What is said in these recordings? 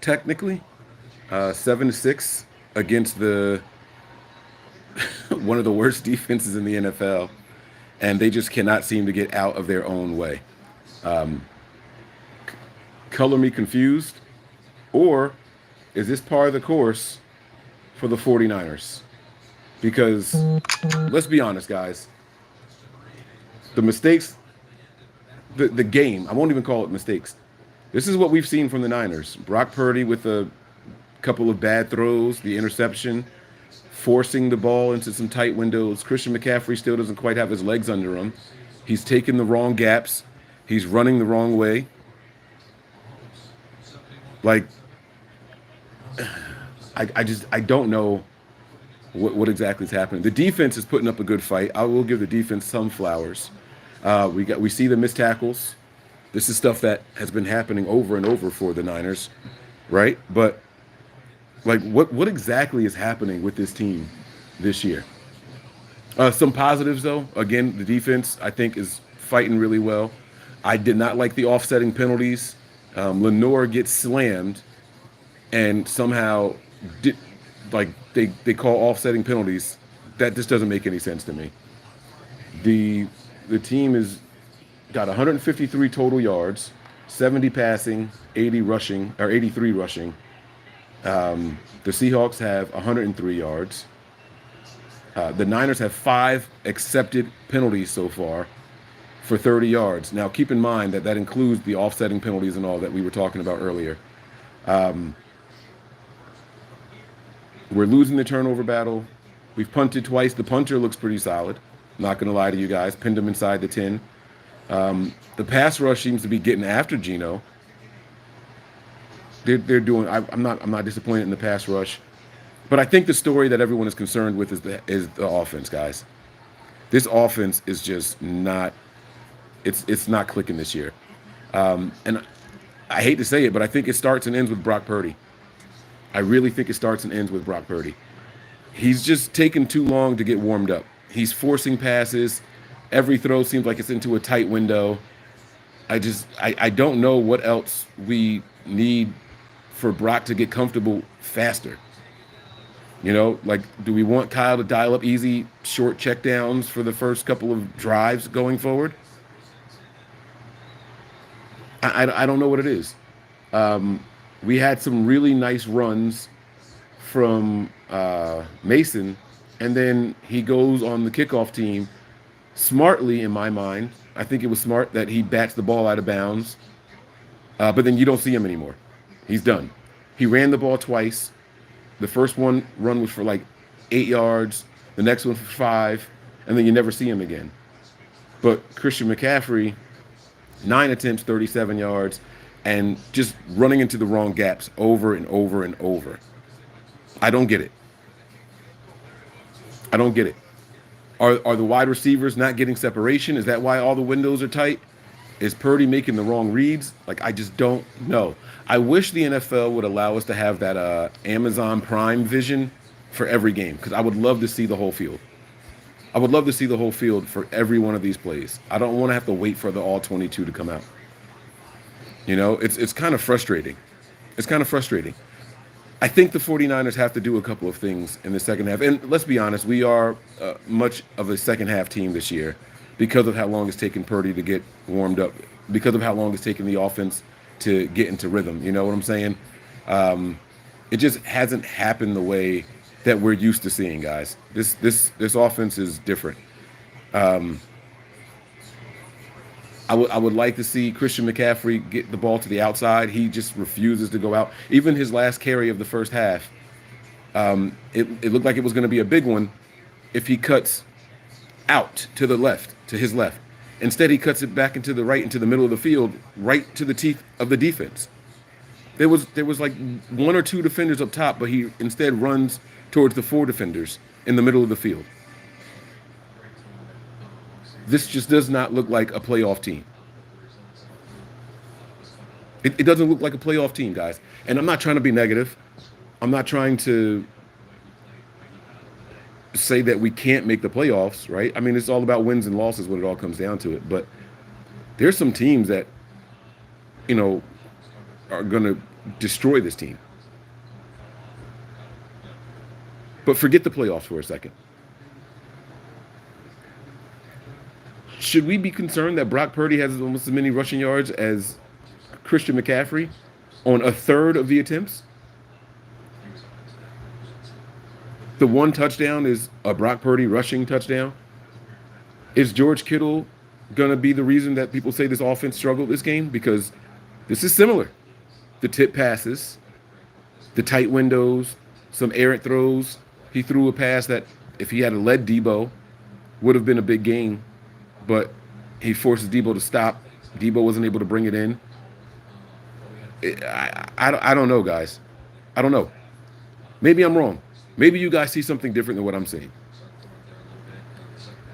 technically, 7-6 against the one of the worst defenses in the NFL, and they just cannot seem to get out of their own way. Color me confused, or is this part of the course for the 49ers? Because let's be honest, guys, the mistakes, the game, I won't even call it mistakes. This is what we've seen from the Niners. Brock Purdy with a couple of bad throws, the interception, forcing the ball into some tight windows. Christian McCaffrey still doesn't quite have his legs under him. He's taking the wrong gaps. He's running the wrong way. Like, I don't know what exactly is happening. The defense is putting up a good fight. I will give the defense some flowers. We see the missed tackles. This is stuff that has been happening over and over for the Niners, right? But like, what exactly is happening with this team this year? Some positives though. Again, the defense I think is fighting really well. I did not like the offsetting penalties. Lenore gets slammed, and somehow like they call offsetting penalties. That just doesn't make any sense to me. The team is got 153 total yards, 70 passing, 80 rushing, or 83 rushing. The Seahawks have 103 yards. The Niners have 5 accepted penalties so far for 30 yards. Now, keep in mind that that includes the offsetting penalties and all that we were talking about earlier. We're losing the turnover battle. We've punted twice. The punter looks pretty solid. Not going to lie to you guys. Pinned him inside the 10. The pass rush seems to be getting after Geno. They're doing. I'm not disappointed in the pass rush, but I think the story that everyone is concerned with is the offense, guys. This offense is just not. It's not clicking this year, and I hate to say it, but I think it starts and ends with Brock Purdy. I really think it starts and ends with Brock Purdy. He's just taking too long to get warmed up. He's forcing passes. Every throw seems like it's into a tight window. I don't know what else we need for Brock to get comfortable faster. You know, like, do we want Kyle to dial up easy, short checkdowns for the first couple of drives going forward? I don't know what it is. We had some really nice runs from Mason, and then he goes on the kickoff team smartly, in my mind. I think it was smart that he bats the ball out of bounds, but then you don't see him anymore. He's done. He ran the ball twice. The first run was for like 8 yards, the next one for 5, and then you never see him again. But Christian McCaffrey, 9 attempts, 37 yards, and just running into the wrong gaps over and over and over. I don't get it. I don't get it. Are the wide receivers not getting separation? Is that why all the windows are tight? Is Purdy making the wrong reads? Like, I just don't know. I wish the NFL would allow us to have that Amazon Prime vision for every game, because I would love to see the whole field. I would love to see the whole field for every one of these plays. I don't want to have to wait for the all 22 to come out. You know, it's kind of frustrating. It's kind of frustrating. I think the 49ers have to do a couple of things in the second half. And let's be honest, we are much of a second half team this year because of how long it's taken Purdy to get warmed up, because of how long it's taken the offense to get into rhythm. You know what I'm saying? It just hasn't happened the way that we're used to seeing, guys. This offense is different. I would like to see Christian McCaffrey get the ball to the outside. He just refuses to go out. Even his last carry of the first half, it looked like it was going to be a big one if he cuts out to the left, to his left. Instead, he cuts it back into the right, into the middle of the field, right to the teeth of the defense. There was like 1 or 2 defenders up top, but he instead runs towards the 4 defenders in the middle of the field. This just does not look like a playoff team. It doesn't look like a playoff team, guys. And I'm not trying to be negative. I'm not trying to say that we can't make the playoffs, right? I mean, it's all about wins and losses when it all comes down to it. But there's some teams that, you know, are going to destroy this team. But forget the playoffs for a second. Should we be concerned that Brock Purdy has almost as many rushing yards as Christian McCaffrey on a third of the attempts? The one touchdown is a Brock Purdy rushing touchdown. Is George Kittle going to be the reason that people say this offense struggled this game? Because this is similar. The tip passes, the tight windows, some errant throws. He threw a pass that, if he had led Debo, would have been a big gain, but he forces Debo to stop. Debo wasn't able to bring it in. I don't know, guys. I don't know. Maybe I'm wrong. Maybe you guys see something different than what I'm seeing.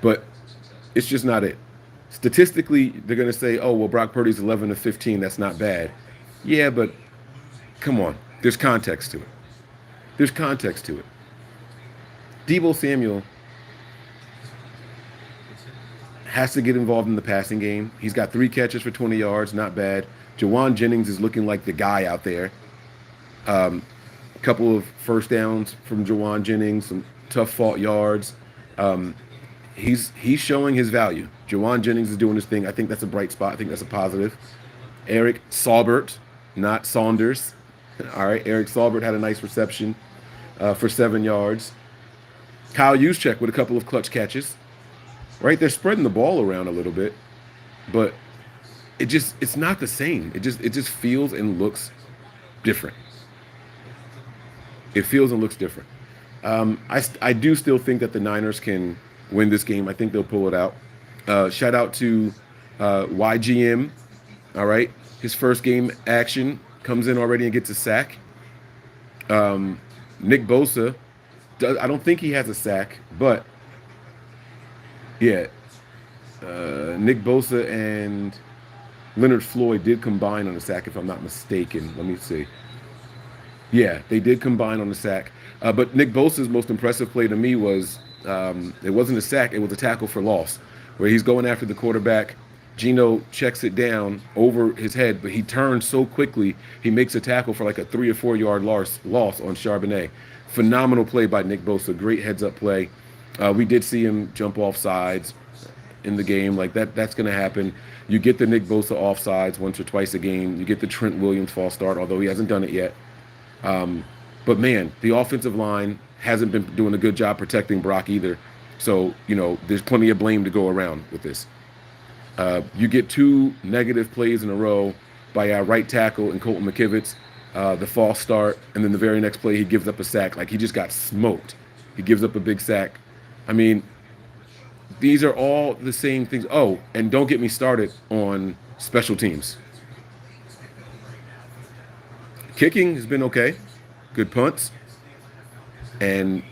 But it's just not it. Statistically, they're going to say, oh, well, Brock Purdy's 11 to 15. That's not bad. Yeah, but come on. There's context to it. There's context to it. Debo Samuel has to get involved in the passing game. He's got 3 catches for 20 yards. Not bad. Jawan Jennings is looking like the guy out there. A couple of first downs from Jawan Jennings, some tough fought yards. He's showing his value. Jawan Jennings is doing his thing. I think that's a bright spot. I think that's a positive. Eric Saubert, not Saunders. All right, Eric Saubert had a nice reception for 7 yards. Kyle Juszczyk with a couple of clutch catches. Right, they're spreading the ball around a little bit, but it's not the same. It just feels and looks different. It feels and looks different. I do still think that the Niners can win this game. I think they'll pull it out. Shout out to YGM. All right, his first game action comes in already and gets a sack. Nick Bosa, I don't think he has a sack, but yeah, Nick Bosa and Leonard Floyd did combine on a sack, if I'm not mistaken. Let me see. Yeah, they did combine on the sack. But Nick Bosa's most impressive play to me was, it wasn't a sack, it was a tackle for loss, where he's going after the quarterback. Geno checks it down over his head, but he turns so quickly, he makes a tackle for like a 3 or 4 yard loss on Charbonnet. Phenomenal play by Nick Bosa, great heads-up play. We did see him jump off sides in the game. Like that's going to happen. You get the Nick Bosa offsides once or twice a game. You get the Trent Williams false start, although he hasn't done it yet. But man, the offensive line hasn't been doing a good job protecting Brock either. So, there's plenty of blame to go around with this. You get 2 negative plays in a row by our right tackle and Colton McKivitz, the false start, and then the very next play he gives up a sack. Like he just got smoked. He gives up a big sack. I mean, these are all the same things. Oh, and don't get me started on special teams. Kicking has been okay. Good punts. And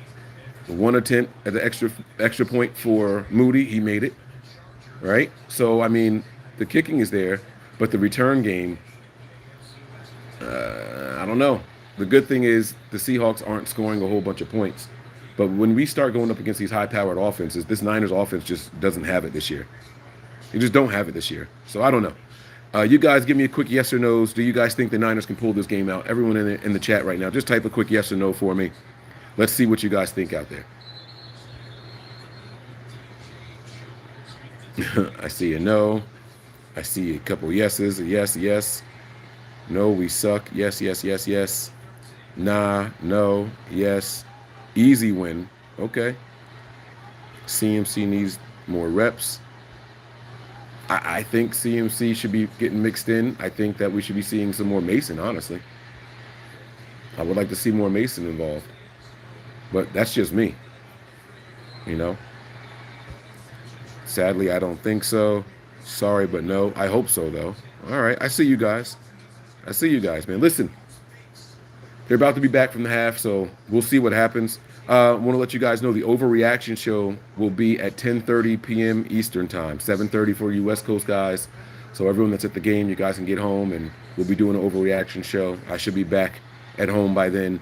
1 attempt at the extra point for Moody. He made it. Right? So, I mean, the kicking is there, but the return game, I don't know. The good thing is the Seahawks aren't scoring a whole bunch of points. But when we start going up against these high-powered offenses, this Niners offense just doesn't have it this year. They just don't have it this year. So I don't know. You guys give me a quick yes or no's. Do you guys think the Niners can pull this game out? Everyone in the chat right now, just type a quick yes or no for me. Let's see what you guys think out there. I see a no. I see a couple yeses. A yes, yes. No, we suck. Yes, yes, yes, yes. Nah, no, yes. Easy win. Okay. CMC needs more reps. I think CMC should be getting mixed in. I think that we should be seeing some more Mason, honestly. I would like to see more Mason involved. But that's just me. Sadly, I don't think so. Sorry, but no. I hope so, though. All right. I see you guys. Man. Listen. They're about to be back from the half, so we'll see what happens. I want to let you guys know the Overreaction show will be at 10:30 p.m. Eastern time, 7:30 for you West Coast guys. So everyone that's at the game, you guys can get home, and we'll be doing an Overreaction show. I should be back at home by then,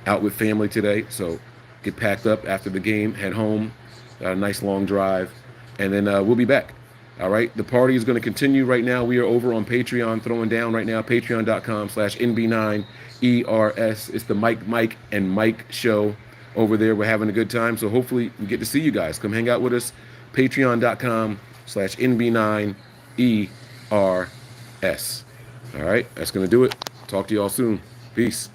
out with family today. So get packed up after the game, head home, a nice long drive, and then we'll be back. All right. The party is going to continue right now. We are over on Patreon throwing down right now. Patreon.com/NB9ERS. It's the Mike and Mike show over there. We're having a good time. So hopefully we get to see you guys. Come hang out with us. Patreon.com/NB9ERS. All right. That's going to do it. Talk to you all soon. Peace.